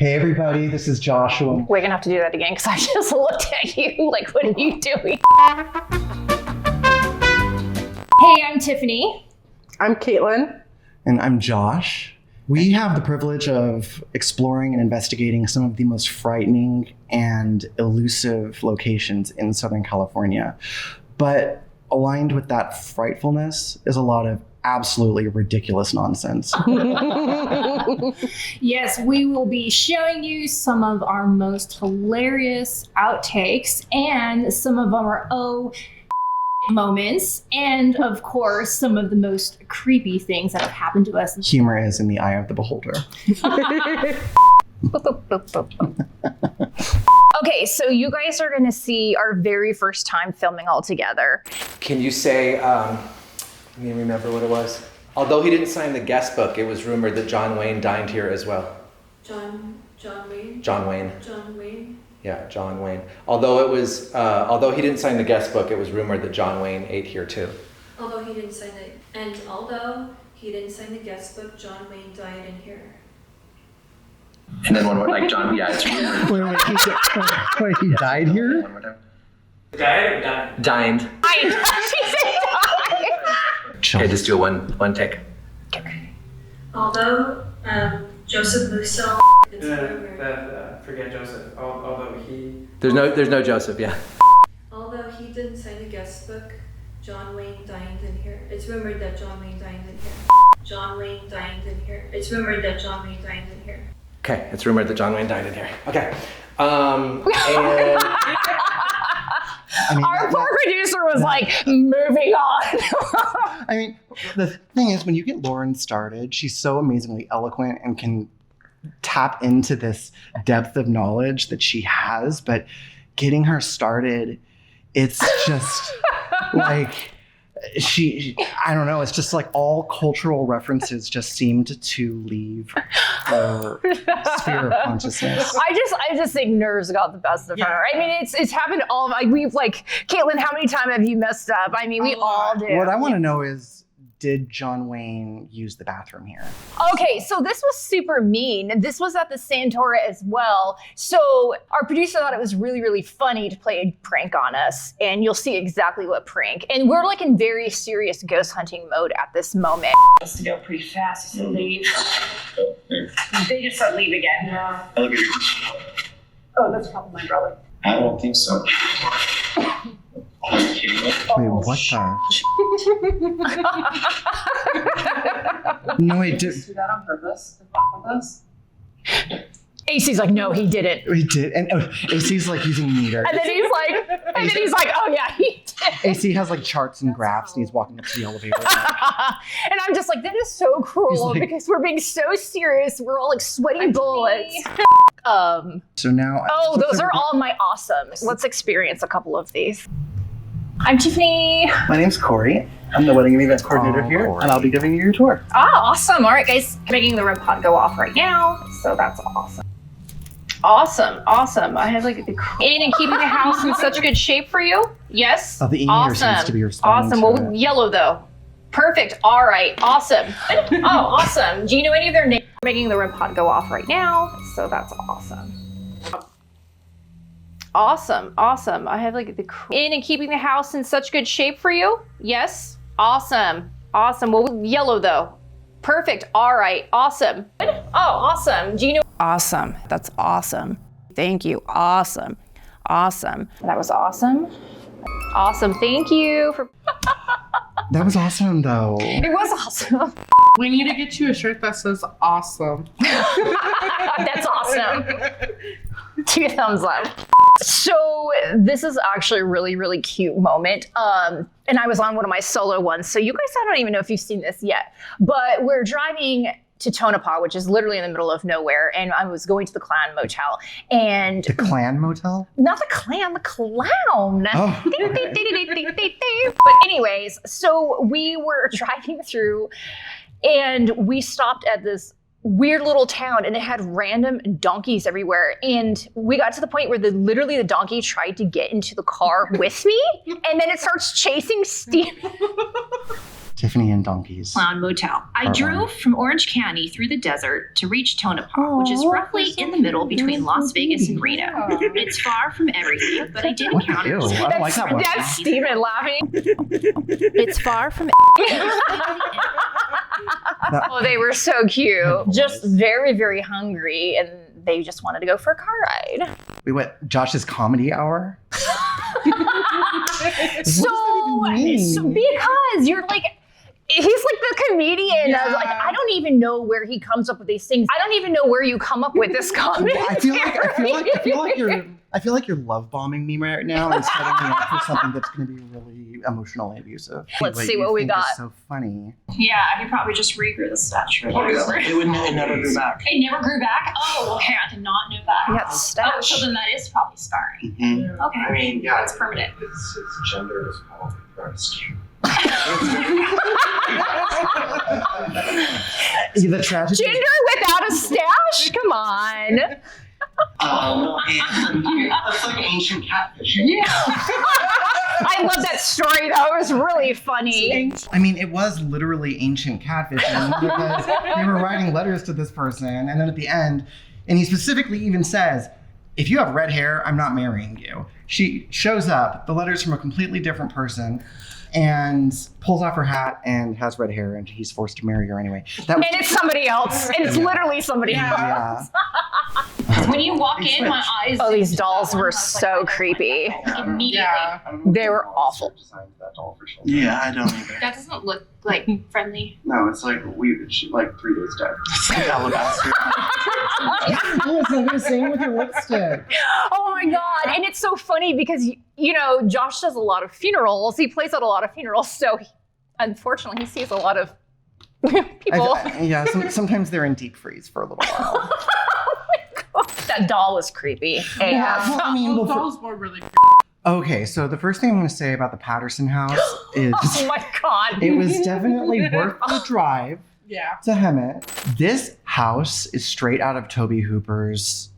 Hey everybody, this is Joshua. We're gonna have to do that again because I just looked at you like, what are you doing? Hey, I'm Tiffany. I'm Caitlin. And I'm Josh. We have the privilege of exploring and investigating some of the most frightening and elusive locations in Southern California. But aligned with that frightfulness is a lot of absolutely ridiculous nonsense. Yes, we will be showing you some of our most hilarious outtakes and some of our moments, and of course, some of the most creepy things that have happened to us. Humor is in the eye of the beholder. Okay, so you guys are gonna see our very first time filming all together. Can you say, let me remember what it was. Although he didn't sign the guest book, it was rumored that John Wayne dined here as well. John Wayne? John Wayne. John Wayne? Yeah, John Wayne. Although he didn't sign the guest book, it was rumored that John Wayne ate here too. Although he didn't sign the guest book, John Wayne died in here. And then one more, like John, yeah, it's rumored. Wait, he died here? One more time. Died or dined? Dined. Okay, just do a one take. Although Joseph Musso, it's rumored. Forget Joseph. Although he. There's no Joseph, yeah. Although he didn't sign the guest book, John Wayne dined in here. It's rumored that John Wayne dined in here. John Wayne dined in here. It's rumored that John Wayne dined in here. Okay, it's rumored that John Wayne died in here. Okay. And Our poor producer was like, moving on. I mean, the thing is, when you get Lauren started, she's so amazingly eloquent and can tap into this depth of knowledge that she has. But getting her started, it's just like I don't know, it's just like all cultural references just seemed to leave her sphere of consciousness. I just think nerves got the best of her. I mean, it's happened all of, like, we've like, Caitlin, how many times have you messed up? I mean, we all do. What I want to know is, did John Wayne use the bathroom here? Okay, so this was super mean. This was at the Santora as well. So our producer thought it was really, really funny to play a prank on us, and you'll see exactly what prank. And we're like in very serious ghost hunting mode at this moment. Has to go pretty fast. He said leave. They just said leave again. Yeah. Oh, that's probably my brother. I don't think so. Wait, what the? No, wait, Did you do that on purpose to fuck with us? AC's like, no, he didn't. He did, and AC's like using meter. And then he's like, oh yeah, he did. AC has like charts and graphs, and he's walking up to the elevator. And I'm just like, that is so cruel because we're being so serious. We're all like sweaty bullets. So now. Oh, those are all my awesomes. Let's experience a couple of these. I'm Tiffany. My name's Corey. I'm the wedding and event coordinator here, Corey. and I'll be giving you your tour. Awesome. All right, guys, making the REM pod go off right now. So that's awesome. Awesome. I have like the in and keeping the house in such good shape for you. Yes. Oh, the e-meter seems to be responding. Awesome. Well, yellow though. Perfect. All right. Awesome. Oh, awesome. Do you know any of their names? Making the REM pod go off right now. So that's awesome. Awesome. I have like the in and keeping the house in such good shape for you. Yes. Awesome. Well, yellow though. Perfect. All right. Awesome. Oh, awesome. Do you know? Awesome. That's awesome. Thank you. Awesome. That was awesome. Awesome. Thank you for. That was awesome, though. It was awesome. We need to get you a shirt that says awesome. That's awesome. 2 thumbs up. So this is actually a really, really cute moment. And I was on one of my solo ones. So you guys, I don't even know if you've seen this yet, but we're driving to Tonopah, which is literally in the middle of nowhere. And I was going to the Clan Motel. And the Clan Motel? Not the Clan, the Clown. Oh. But anyways, so we were driving through and we stopped at this weird little town, and it had random donkeys everywhere. And we got to the point where literally the donkey tried to get into the car with me, and then it starts chasing Steve. Tiffany and donkeys. Clown Motel. I drove from Orange County through the desert to reach Tonopah, which is roughly in the middle between Las Vegas and Reno. It's far from everything, but I did encounter. Ew, I don't like that one. That's Steven laughing. It's far from. Oh, they were so cute. Just very, very hungry, and they just wanted to go for a car ride. We went Josh's comedy hour. So because you're like, he's like the comedian. Yeah. I was like, I don't even know where he comes up with these things. I don't even know where you come up with this comedy. I feel like you're love bombing me right now and setting me up for something that's going to be really emotionally abusive. Let's see you what we think got. is so funny. Yeah, I could probably just regrew the statue. It never grew back. It never grew back? Oh, okay, I did not know that. Yeah, Oh, stash. so then that is probably scarring. Mm-hmm. Okay. I mean, yeah, That's permanent. Its gender is called rescue. The tragedy. Gender without a stash? Come on. It's like ancient catfish. Yeah. I love that story though. It was really funny. I mean, it was literally ancient catfishing because they were writing letters to this person, and then at the end, and he specifically even says, if you have red hair, I'm not marrying you. She shows up, the letter's from a completely different person, and pulls off her hat and has red hair, and he's forced to marry her anyway. And it's somebody else. It's literally somebody else. Yeah. When you walk in, my eyes. Oh, these dolls were so creepy. Immediately. Yeah. They were awful. Yeah, I don't either. That doesn't look like friendly. No, it's like like 3 days dead. Alabaster. Oh, it's like the same with your lipstick. Oh my God. And it's so funny because, you know, Josh does a lot of funerals. He plays at a lot of funerals. So unfortunately, he sees a lot of people. Sometimes they're in deep freeze for a little while. That doll was creepy. Yeah, well, I mean, Those dolls were really okay, so the first thing I'm going to say about the Patterson house is Oh my God. it was definitely worth the drive to Hemet. This house is straight out of Tobe Hooper's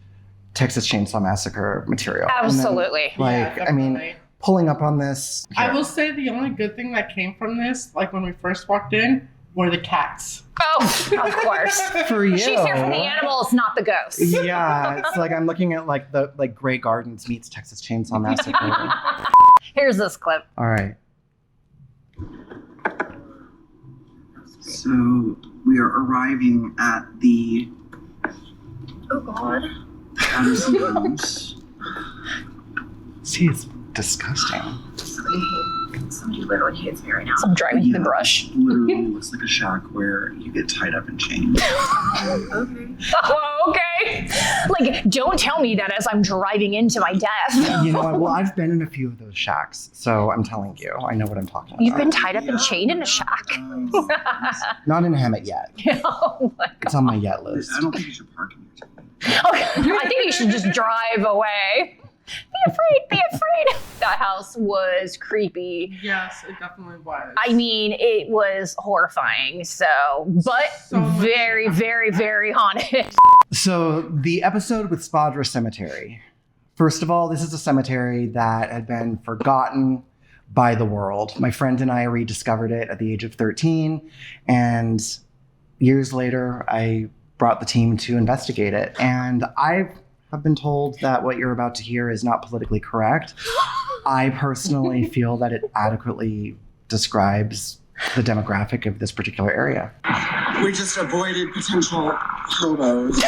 Texas Chainsaw Massacre material. Absolutely. And then, I mean, pulling up on this. I will say the only good thing that came from this, like when we first walked in, were the cats. Oh, of course. For you. She's here for the animals, not the ghosts. Yeah, it's like I'm looking at like the Grey Gardens meets Texas Chainsaw Massacre. Here's this clip. All right. So we are arriving at the Oh God. Patterson house. See, it's disgusting. Somebody literally hates me right now. So I'm driving through the brush. Literally looks like a shack where you get tied up and chained. Okay. Oh, okay. Like, don't tell me that as I'm driving into my death. You know what? Well, I've been in a few of those shacks, so I'm telling you, I know what I'm talking about. You've been tied up and chained in a shack. Not in a Hemet yet. Oh my God. It's on my yet list. I don't think you should park in here. Okay. I think you should just drive away. Be afraid, be afraid. That house was creepy. Yes, it definitely was. I mean, it was horrifying, but very, very, very haunted. So the episode with Spadra Cemetery. First of all, this is a cemetery that had been forgotten by the world. My friend and I rediscovered it at the age of 13, and years later, I brought the team to investigate it. And I've been told that what you're about to hear is not politically correct. I personally feel that it adequately describes the demographic of this particular area. We just avoided potential hobos.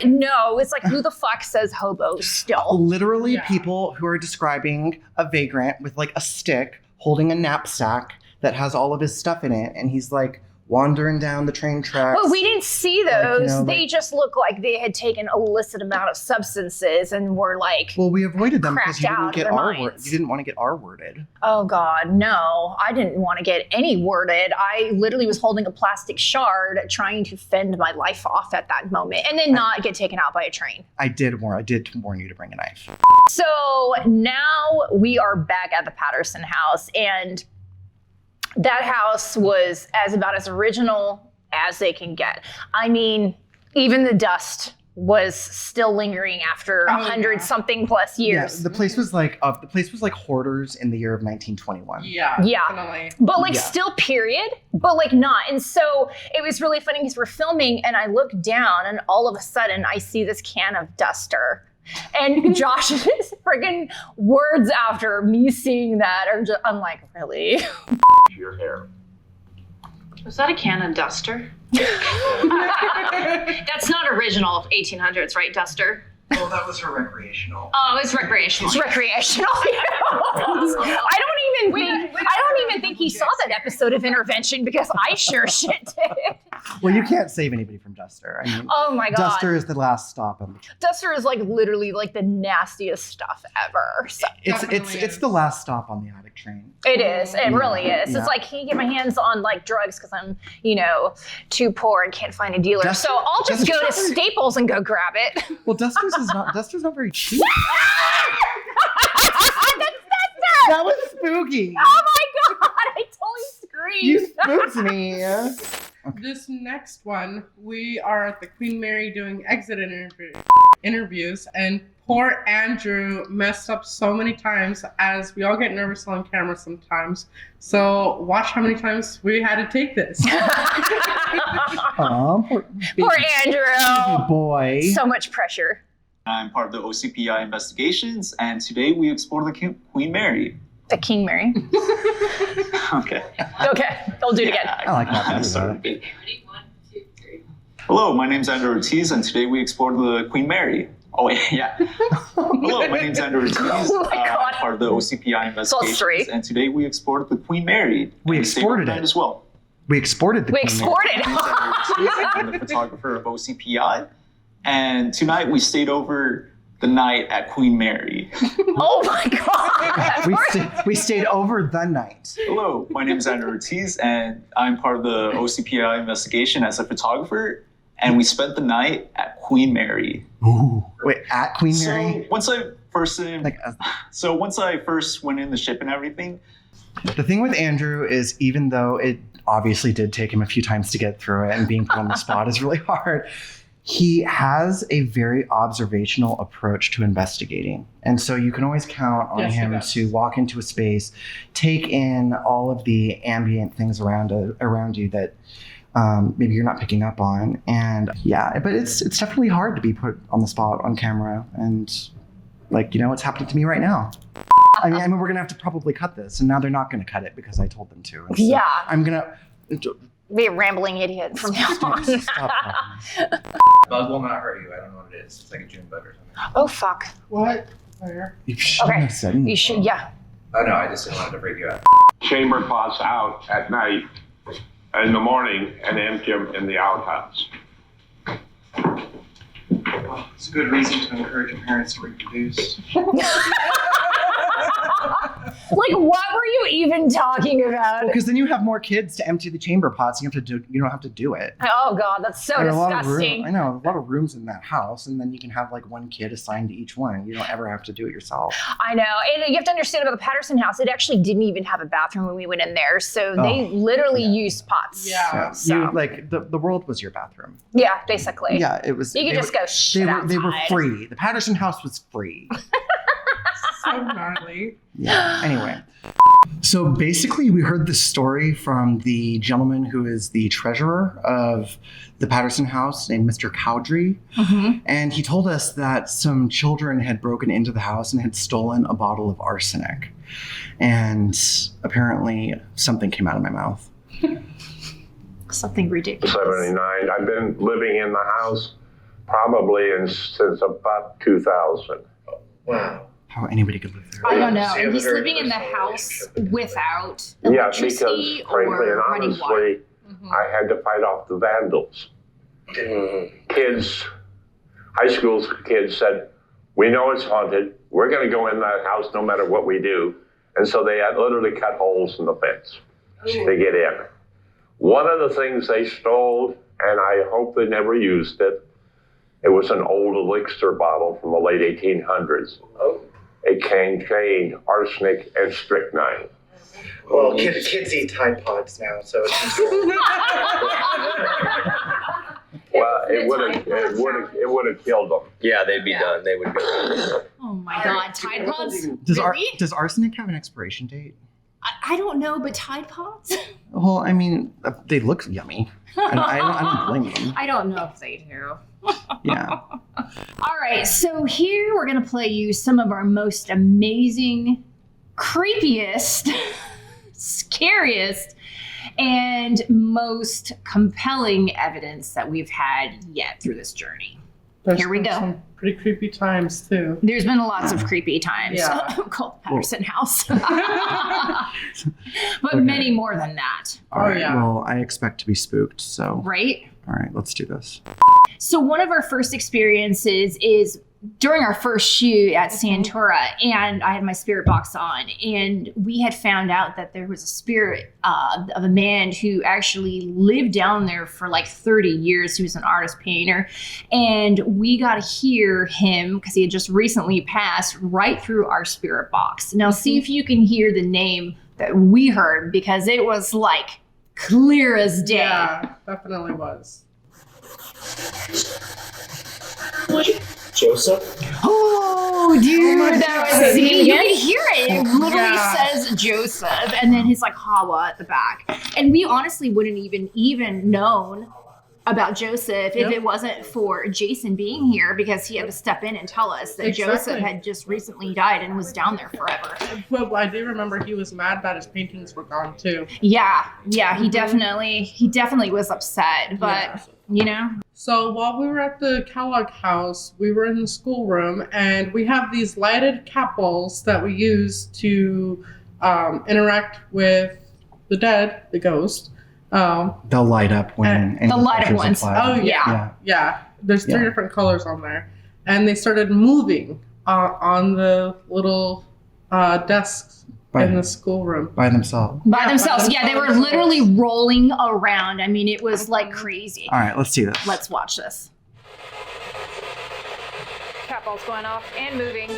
No, it's like, who the fuck says hobo still? Literally people who are describing a vagrant with like a stick holding a knapsack that has all of his stuff in it, and he's like wandering down the train tracks. Well, we didn't see those. Like, they just look like they had taken an illicit amount of substances and were like, well, we avoided them because cracked you out didn't get of their R word. minds. You didn't want to get R worded. oh God, no, I didn't want to get any worded. I literally was holding a plastic shard trying to fend my life off at that moment and then not get taken out by a train. I did warn you to bring a knife. So now we are back at the Patterson house, and That house was about as original as they can get. I mean, even the dust was still lingering after 100-something plus years. Yeah, the place was like hoarders in the year of 1921. Yeah. Definitely. But like still period, but like not. And so it was really funny because we're filming and I look down and all of a sudden I see this can of duster. And Josh's friggin' words after me seeing that are just, I'm like, really? Your hair. Was that a can of duster? That's not original 1800s, right, duster? Well, that was her recreational. Oh, it's recreational. It's recreational. I don't even think he saw that episode of Intervention because I sure shit did. Well, you can't save anybody from Duster. I mean, oh my God. Duster is the last stop on the train. Duster is like literally like the nastiest stuff ever. So. It's the last stop on the attic train. It is. It really is. Yeah. It's like, can't get my hands on like drugs because I'm, too poor and can't find a dealer. So I'll just go to Staples and go grab it. Well, Duster's not very cheap. That was spooky. Oh my God, I totally screamed. You spooked me. Okay. This next one, we are at the Queen Mary doing exit interviews, and poor Andrew messed up so many times, as we all get nervous on camera sometimes. So watch how many times we had to take this. Poor Andrew. Baby boy. So much pressure. I'm part of the OCPI investigations, and today we explore the Queen Mary. The King Mary. Okay. Okay, I'll do it again. I like that. Hello, my name's Andrew Ortiz, and today we explore the Queen Mary. Oh, yeah. Hello, my name's Andrew Ortiz. Oh my God. I'm part of the OCPI investigations, and today we explored the Queen Mary. We exported it as well. We exported the We Queen exported. I'm the photographer of OCPI, and tonight we stayed over the night at Queen Mary. Oh my God! We stayed over the night. Hello, my name is Andrew Ortiz, and I'm part of the OCPI investigation as a photographer, and we spent the night at Queen Mary. Ooh. Wait, at Queen Mary? So once I first went in the ship and everything. The thing with Andrew is, even though it obviously did take him a few times to get through it, and being put on the spot is really hard, he has a very observational approach to investigating. And so you can always count on him to walk into a space, take in all of the ambient things around you that maybe you're not picking up on. And yeah, but it's definitely hard to be put on the spot on camera. And it's happening to me right now. I mean, we're going to have to probably cut this. And now they're not going to cut it because I told them to. And so yeah. I'm going to... Be a rambling idiot from now on. Bug will not hurt you. I don't know what it is. It's like a June bug or something. Oh, fuck. What? Where? You shouldn't have said anything. You should, yeah. Oh, no, I just didn't want it to freak you out. Chamber pots out at night, in the morning, and empty them in the outhouse. Well, it's a good reason to encourage your parents to reproduce. Like, what were you even talking about? Because then you have more kids to empty the chamber pots. You don't have to do it. Oh God, that's so disgusting. I know, a lot of rooms in that house, and then you can have like one kid assigned to each one. You don't ever have to do it yourself. I know, and you have to understand about the Patterson house. It actually didn't even have a bathroom when we went in there, so they literally used pots. Yeah. So. The world was your bathroom. Yeah, basically. Yeah, it was. You could just go shit outside. They were free. The Patterson house was free. So gnarly. Yeah. Anyway, so basically, we heard this story from the gentleman who is the treasurer of the Patterson house, named Mr. Cowdrey, and he told us that some children had broken into the house and had stolen a bottle of arsenic, and apparently something came out of my mouth. Something ridiculous. 79. I've been living in the house probably since about 2000. Wow. How anybody could live there. I don't know. And he's living in the house without electricity frankly and or running water. honestly, I had to fight off the vandals. Kids, high school kids said, "We know it's haunted. We're going to go in that house no matter what we do." And so they had literally cut holes in the fence to get in. One of the things they stole, and I hope they never used it, it was an old elixir bottle from the late 1800s. It contained arsenic and strychnine. Well, kids eat Tide Pods now, so it's Well, it would have killed them. Yeah, they'd be done. They would be done. Oh my God, Tide Pods? Does arsenic have an expiration date? I don't know, but Tide Pods? Well, I mean, they look yummy. I don't blame them. I don't know if they do. Yeah. All right, so here we're going to play you some of our most amazing, creepiest, scariest, and most compelling evidence that we've had yet through this journey. Here we go. Some pretty creepy times too. There's been lots of creepy times called the Patterson house. But many more than that. All right. Well, I expect to be spooked, so. Right? All right, let's do this. So one of our first experiences is during our first shoot at Santora, and I had my spirit box on, and we had found out that there was a spirit of a man who actually lived down there for like 30 years. He was an artist painter, and we got to hear him because he had just recently passed right through our spirit box. Now see if you can hear the name that we heard, because it was like clear as day. Yeah, definitely was. Joseph? Oh, dude, my that God. was Say it you again? can hear it. It literally says Joseph, and then his like Hawa at the back. And we honestly wouldn't even known about Joseph if it wasn't for Jason being here, because he had to step in and tell us that Joseph had just recently died and was down there forever. Well, I do remember he was mad that his paintings were gone too. Yeah, he definitely was upset, but you know. So while we were at the Kellogg house, we were in the schoolroom, and we have these lighted capels that we use to interact with the dead, the ghost. They'll light up when the light up ones. Oh yeah. There's three different colors on there, and they started moving on the little desks in the schoolroom by themselves. By themselves. Yeah, they were literally rolling around. I mean, it was like crazy. All right, let's see this. Let's watch this. Cat balls going off and moving.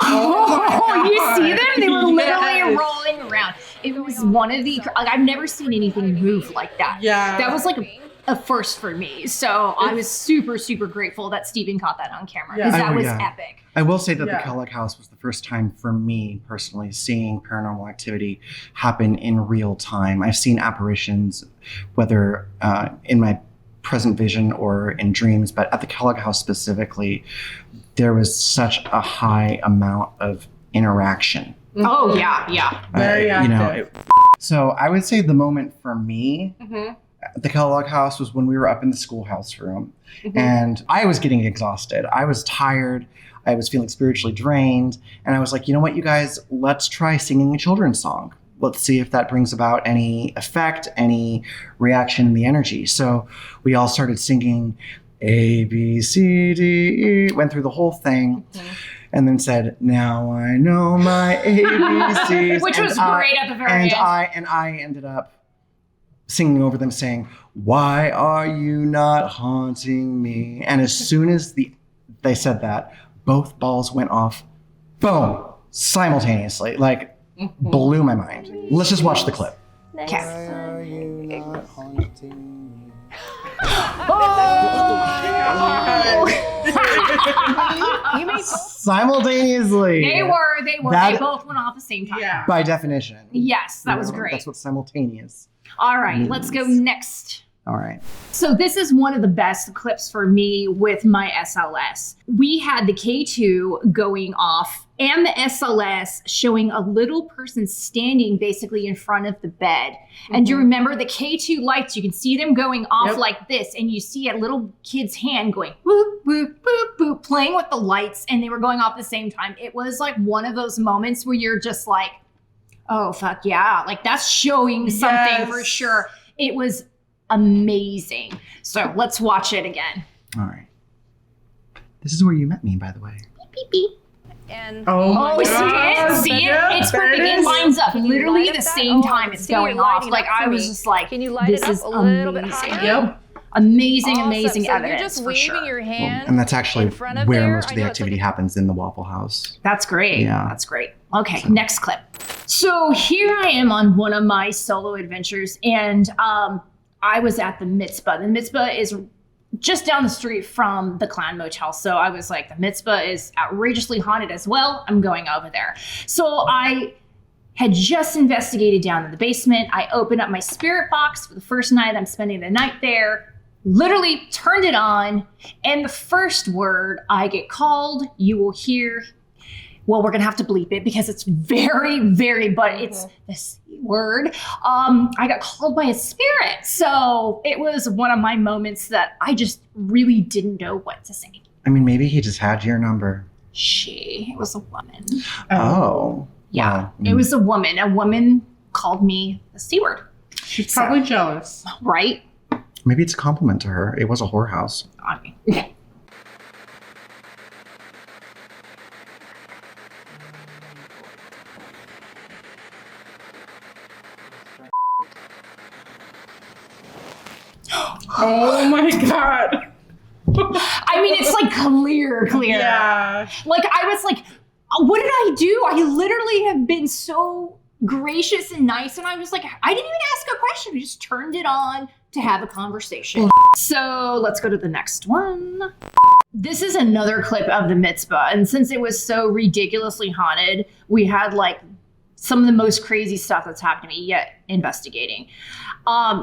Oh, you see them? They were literally rolling around. It was one of the, like, I've never seen anything move like that. Yeah. That was like a first for me. So I was super, super grateful that Steven caught that on camera, because that was epic. I will say that the Kellogg house was the first time for me personally seeing paranormal activity happen in real time. I've seen apparitions, whether in my present vision or in dreams, but at the Kellogg house specifically, there was such a high amount of interaction. Oh yeah. Very active. You know, so I would say the moment for me at the Kellogg house was when we were up in the schoolhouse room, and I was getting exhausted. I was tired. I was feeling spiritually drained, and I was like, you know what, you guys, let's try singing a children's song. Let's see if that brings about any effect, any reaction in the energy. So we all started singing A, B, C, D, E, went through the whole thing, and then said, now I know my ABCs. Which was great at the very end. And I ended up singing over them, saying, why are you not haunting me? And as soon as they said that, both balls went off, boom, simultaneously. Like, blew my mind. Let's just watch the clip. Simultaneously. They were. They both went off at the same time. Yeah. By definition. Yes, that was great. That's what simultaneous. All right, means. let's go next. All right. So this is one of the best clips for me with my SLS. We had the K2 going off and the SLS showing a little person standing basically in front of the bed. And do you remember the K2 lights? You can see them going off like this, and you see a little kid's hand going whoop, whoop, whoop, whoop, playing with the lights, and they were going off at the same time. It was like one of those moments where you're just like, oh, fuck yeah. Like, that's showing something for sure. It was amazing. So let's watch it again. All right. This is where you met me, by the way. Beep, beep, beep. And See it? It's perfect. It lines up literally the same time it's going off. Like, I was just like, can you light this it up is a little bit amazing. higher? Amazing Awesome. amazing So evidence. you're just for waving sure. your hand. And that's actually in front of where there. most of I the know it's activity like happens, in the Waffle House. That's great. Yeah. That's great. Okay, next clip. So here I am on one of my solo adventures, and I was at the Mitzvah. The Mitzvah is just down the street from the Clan Motel. So I was like, the Mitzvah is outrageously haunted as well. I'm going over there. So I had just investigated down in the basement. I opened up my spirit box for the first night I'm spending the night there. Literally turned it on, and the first word I get called, you will hear, well, we're gonna have to bleep it because it's very, very, but it's the C word. I got called by a spirit. So it was one of my moments that I just really didn't know what to say. I mean, maybe he just had your number. It was a woman. Oh. Yeah, Wow. it was a woman. A woman called me the C word. She's probably jealous. Right? Maybe it's a compliment to her. It was a whorehouse. I mean, Oh my god. I mean, it's like clear. Yeah. Like, I was like, what did I do? I literally have been so gracious and nice. And I was like, I didn't even ask a question. I just turned it on to have a conversation. So let's go to the next one. This is another clip of the Mitzvah. And since it was so ridiculously haunted, we had like some of the most crazy stuff that's happened to me yet investigating.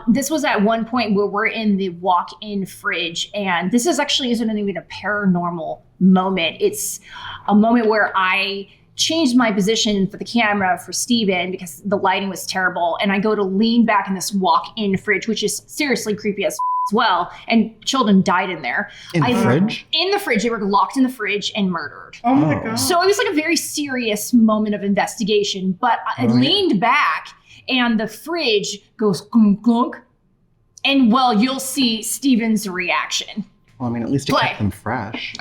This was at one point where we're in the walk-in fridge, and this is actually isn't even a paranormal moment. It's a moment where I changed my position for the camera for Steven because the lighting was terrible, and I go to lean back in this walk-in fridge, which is seriously creepy as well, and children died in there. In the fridge? In the fridge. They were locked in the fridge and murdered. Oh my god. So it was like a very serious moment of investigation, but I leaned back and the fridge goes clunk, clunk, and well, you'll see Steven's reaction. Well, I mean, at least it kept them fresh.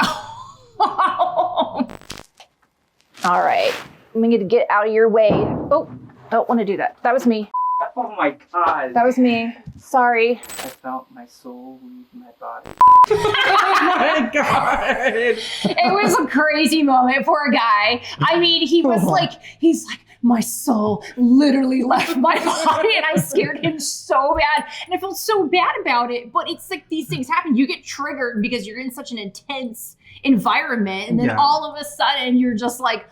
All right. I'm going to get out of your way. Oh, don't want to do that. That was me. Oh my god. That was me. Sorry. I felt my soul leave my body. Oh my god. It was a crazy moment. Poor guy. I mean, he's like, my soul literally left my body, and I scared him so bad. And I felt so bad about it. But it's like these things happen. You get triggered because you're in such an intense environment. And then all of a sudden you're just like,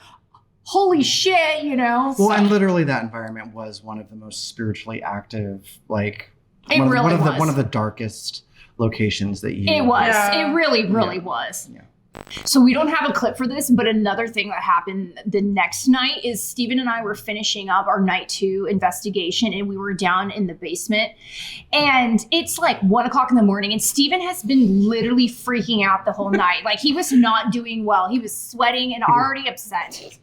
holy shit, you know? Well, and literally that environment was one of the most spiritually active, like It really was. one of the darkest locations that you. It was. Yeah. It really was. Yeah. So we don't have a clip for this, but another thing that happened the next night is Steven and I were finishing up our night 2 investigation, and we were down in the basement, and it's like 1 o'clock in the morning, and Steven has been literally freaking out the whole night. Like, he was not doing well. He was sweating and already upset.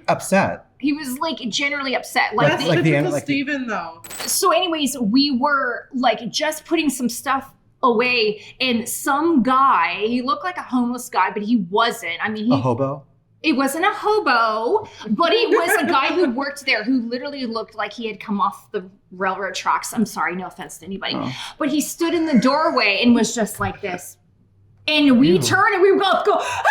Upset. He was like generally upset. That's like the end, typical like the- Steven though. So anyways, we were like just putting some stuff away, and some guy, he looked like a homeless guy, but he wasn't. I mean, A hobo. It wasn't a hobo, but it was a guy who worked there who literally looked like he had come off the railroad tracks. I'm sorry, no offense to anybody. Oh. But he stood in the doorway and was just like this. And we turned and we both go, ah!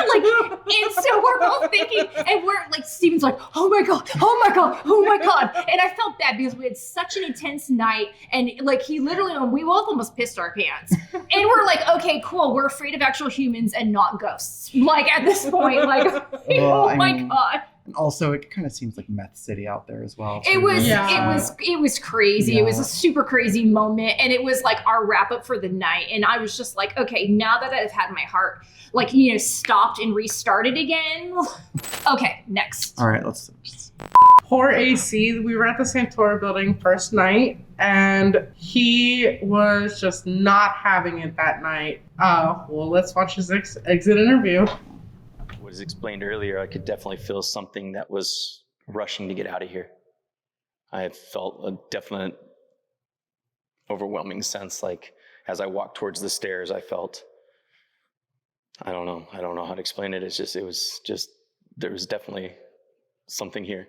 Like, and so we're both thinking, and we're like, Steven's like, oh my God, oh my God, oh my God. And I felt bad because we had such an intense night, and like he literally, we both almost pissed our pants. And we're like, okay, cool, we're afraid of actual humans and not ghosts. Like at this point, like, Well, oh my God. And also, it kind of seems like Meth City out there as well. It too. was, Yeah. it was crazy. It was a super crazy moment, and it was like our wrap up for the night. And I was just like, okay, now that I've had my heart, like, you know, stopped and restarted again. Okay, next. All right, let's. Poor AC. We were at the Santora building first night, and he was just not having it that night. Well, let's watch his exit interview. As explained earlier, I could definitely feel something that was rushing to get out of here. I felt a definite overwhelming sense, like as I walked towards the stairs, I felt, I don't know how to explain it. It was just, there was definitely something here.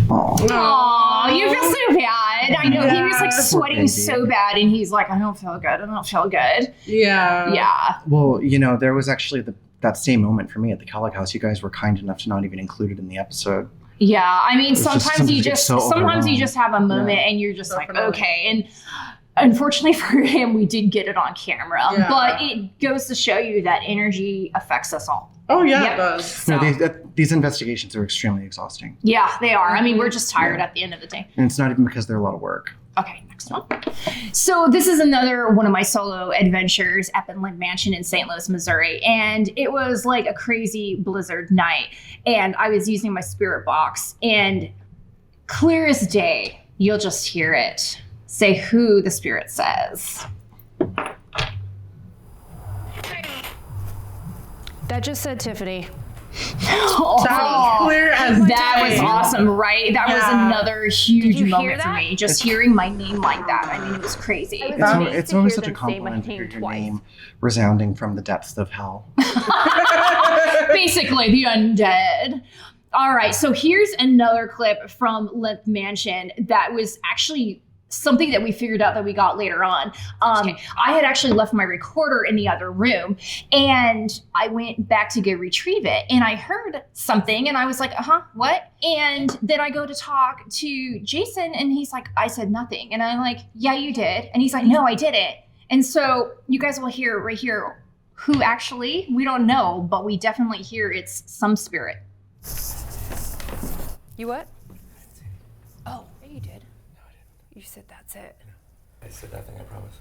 Aw, you feel so bad. I know he was like Yes. sweating so bad, and he's like, I don't feel good. I don't feel good. Yeah. Yeah. Well, there was actually that same moment for me at the Kellogg House. You guys were kind enough to not even include it in the episode. Yeah. I mean, It was just sometimes something you to get just so sometimes you overwhelmed. just have a moment, and you're just like, okay. And unfortunately for him, we did get it on camera, Yeah. but it goes to show you that energy affects us all. Oh yeah, Yep. it does. These investigations are extremely exhausting. Yeah, they are. I mean, we're just tired at the end of the day. And it's not even because they're a lot of work. Okay, next one. So this is another one of my solo adventures up in Lemp Mansion in St. Louis, Missouri. And it was like a crazy blizzard night. And I was using my spirit box. And clear as day, you'll just hear it say who the spirit says. That just said Tiffany. Oh, clear as that day. was awesome, right? That was Yeah. another huge you hear moment for that? me. Just hearing my name like that. I mean, it was crazy. It's always such a compliment to hear your name resounding from the depths of hell. Basically, the undead. All right, so here's another clip from Lemp Mansion that was actually something that we figured out that we got later on. I had actually left my recorder in the other room, and I went back to go retrieve it, and I heard something, and I was like, what? And then I go to talk to Jason, and he's like, I said nothing. And I'm like, yeah, you did. And he's like, no, I didn't. And so you guys will hear right here who actually, we don't know, but we definitely hear it's some spirit. You what? Oh, yeah, you did. You said that's it. I said nothing, I promise.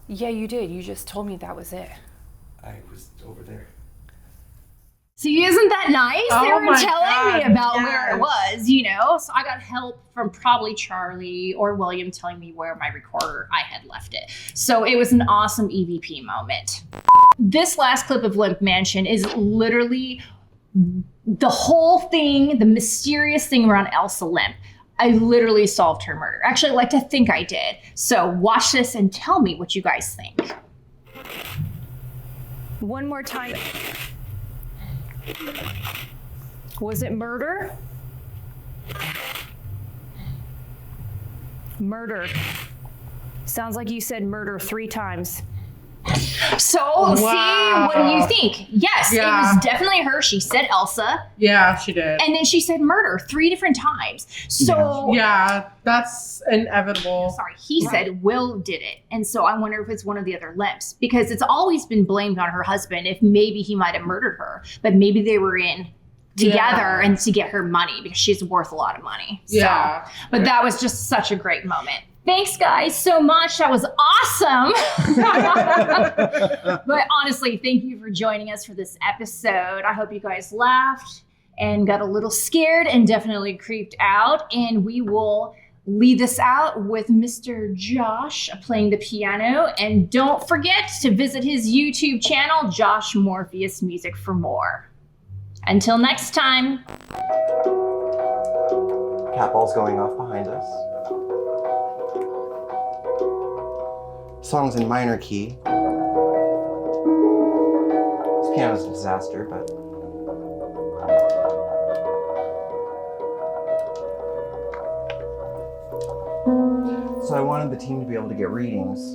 Yeah, you did. You just told me that was it. I was over there. See, isn't that nice? They Oh were my telling me God, about where it yes. was, So I got help from probably Charlie or William telling me where my recorder I had left it. So it was an awesome EVP moment. This last clip of Lemp Mansion is literally the whole thing, the mysterious thing around Elsa Lemp. I literally solved her murder. Actually, I like to think I did. So watch this and tell me what you guys think. One more time. Was it murder? Murder. Sounds like you said murder 3 times. So, Wow. see, what do you think? Yes, Yeah. it was definitely her. She said Elsa. Yeah, she did. And then she said murder 3 different times. So, Yeah, that's inevitable. sorry, he said Will did it. And so I wonder if it's one of the other Lemps, because it's always been blamed on her husband if maybe he might have murdered her, but maybe they were in together Yeah. and to get her money because she's worth a lot of money. So, Yeah. but that was just such a great moment. Thanks, guys, so much. That was awesome. But honestly, thank you for joining us for this episode. I hope you guys laughed and got a little scared and definitely creeped out. And we will lead this out with Mr. Josh playing the piano. And don't forget to visit his YouTube channel, Josh Morpheus Music, for more. Until next time. Cat ball's going off behind us. Song's in minor key. This piano's a disaster, but... So I wanted the team to be able to get readings